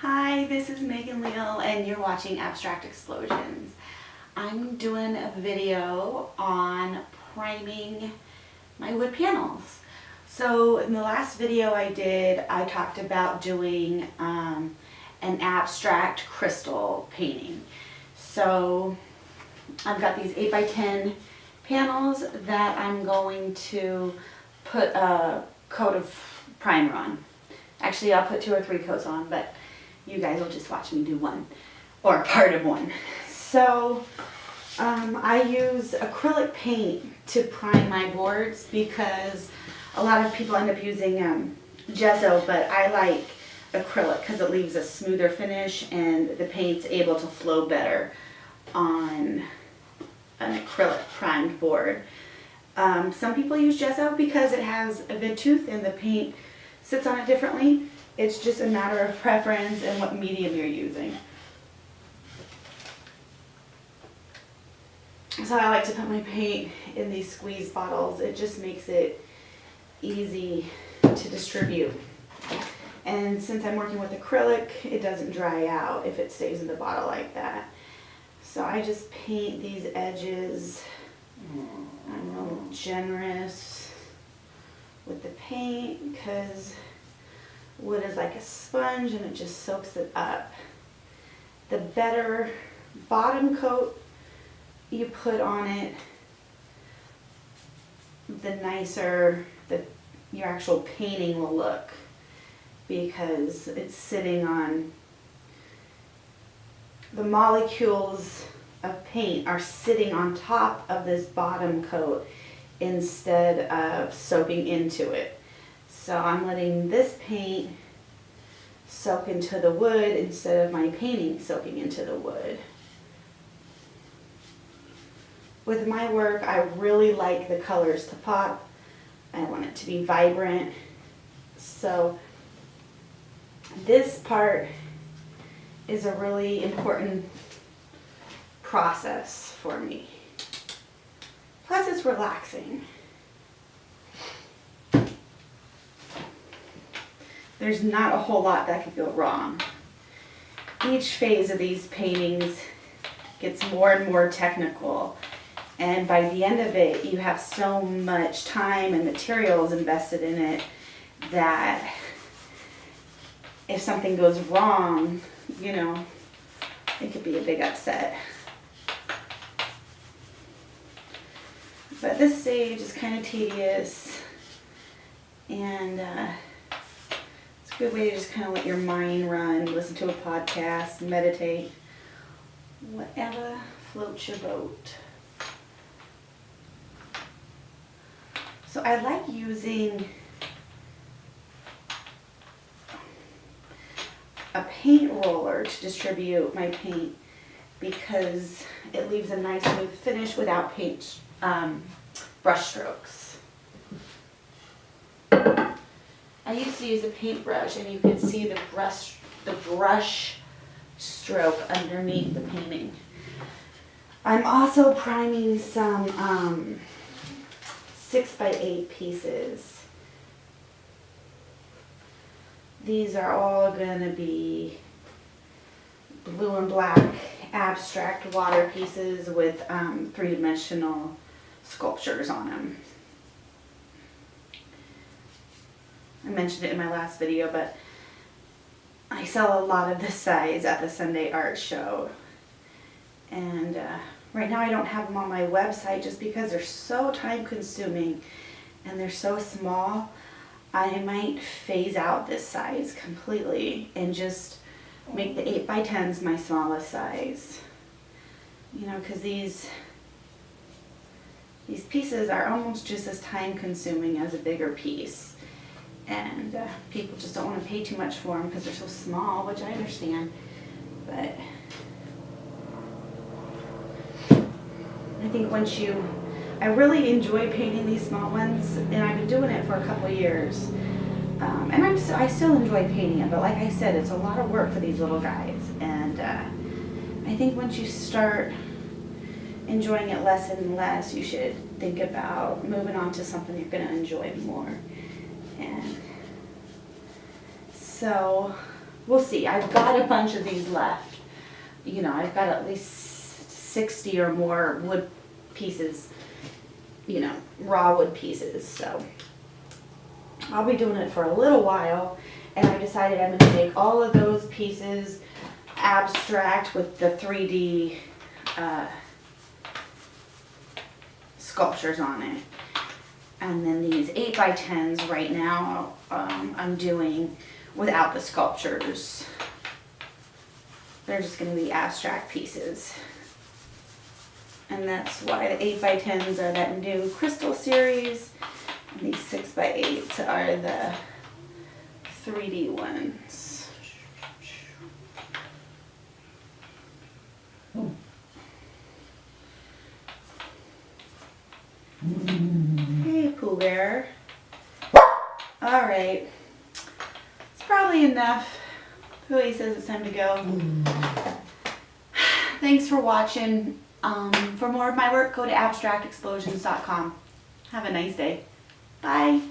Hi, this is Megan Leal and you're watching Abstract Explosions. I'm doing a video on priming my wood panels. So in the last video I did, I talked about doing an abstract crystal painting. So I've got these 8x10 panels that I'm going to put a coat of primer on. Actually, I'll put 2 or 3 coats on, but you guys will just watch me do one, or part of one. So I use acrylic paint to prime my boards because a lot of people end up using gesso, but I like acrylic because it leaves a smoother finish and the paint's able to flow better on an acrylic primed board. Some people use gesso because it has a good tooth and the paint sits on it differently. It's just a matter of preference and what medium you're using. So I like to put my paint in these squeeze bottles. It just makes it easy to distribute. And since I'm working with acrylic, it doesn't dry out if it stays in the bottle like that. So I just paint these edges. I'm a little generous with the paint because wood is like a sponge and it just soaks it up. The better bottom coat you put on it, the nicer your actual painting will look, because it's sitting on, the molecules of paint are sitting on top of this bottom coat instead of soaking into it. So I'm letting this paint soak into the wood instead of my painting soaking into the wood. With my work, I really like the colors to pop. I want it to be vibrant. So this part is a really important process for me. Plus it's relaxing. There's not a whole lot that could go wrong. Each phase of these paintings gets more and more technical, and by the end of it you have so much time and materials invested in it that if something goes wrong, it could be a big upset. But this stage is kind of tedious, and it's a good way to just kind of let your mind run, listen to a podcast, meditate, whatever floats your boat. So I like using a paint roller to distribute my paint because it leaves a nice smooth finish without paint brush strokes. I used to use a paintbrush and you could see the brush stroke underneath the painting. I'm also priming some 6x8 pieces. These are all going to be blue and black abstract water pieces with 3-dimensional sculptures on them. I mentioned it in my last video, but I sell a lot of this size at the Sunday art show. And right now I don't have them on my website just because they're so time consuming and they're so small. I might phase out this size completely and just make the 8x10s my smallest size. Because these pieces are almost just as time consuming as a bigger piece. And people just don't want to pay too much for them because they're so small, which I understand. But I think I really enjoy painting these small ones, and I've been doing it for a couple of years. And I still enjoy painting it, but like I said, it's a lot of work for these little guys. And I think once you start enjoying it less and less, you should think about moving on to something you're going to enjoy more. And so we'll see. I've got a bunch of these left. You know, I've got at least 60 or more wood pieces, you know, raw wood pieces. So I'll be doing it for a little while, and I decided I'm going to make all of those pieces abstract with the 3D sculptures on it. And then these 8x10s right now I'm doing without the sculptures. They're just going to be abstract pieces. And that's why the 8x10s are that new crystal series. And these 6x8s are the 3D ones. Hey, Pooh Bear. Alright. It's probably enough. Pooey says it's time to go. Thanks for watching. For more of my work, go to abstractexplosions.com. Have a nice day. Bye.